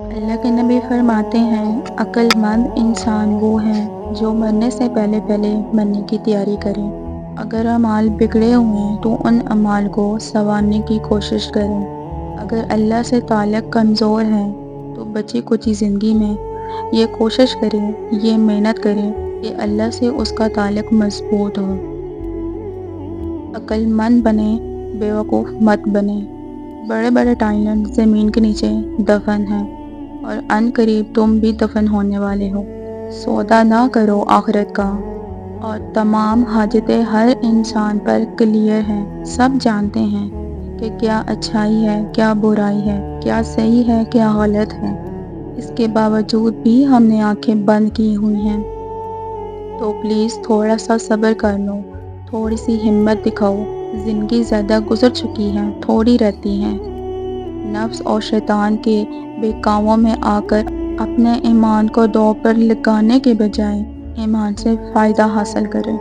اللہ کے نبی فرماتے ہیں، عقل مند انسان وہ ہیں جو مرنے سے پہلے پہلے مرنے کی تیاری کریں۔ اگر اعمال بگڑے ہوئے ہیں تو ان اعمال کو سنوارنے کی کوشش کریں۔ اگر اللہ سے تعلق کمزور ہے تو بچی کچی زندگی میں یہ کوشش کریں، یہ محنت کریں کہ اللہ سے اس کا تعلق مضبوط ہو۔ عقل مند بنے، بیوقوف مت بنے۔ بڑے بڑے ٹیلنٹ زمین کے نیچے دفن ہیں اور ان قریب تم بھی دفن ہونے والے ہو۔ سودا نہ کرو آخرت کا، اور تمام حاجتیں ہر انسان پر کلیئر ہیں۔ سب جانتے ہیں کہ کیا اچھائی ہے، کیا برائی ہے، کیا صحیح ہے، کیا غلط ہے۔ اس کے باوجود بھی ہم نے آنکھیں بند کی ہوئی ہیں۔ تو پلیز تھوڑا سا صبر کر لو، تھوڑی سی ہمت دکھاؤ۔ زندگی زیادہ گزر چکی ہے، تھوڑی رہتی ہیں۔ نفس اور شیطان کے بہکاووں میں آ کر اپنے ایمان کو داؤ پر لگانے کے بجائے ایمان سے فائدہ حاصل کریں۔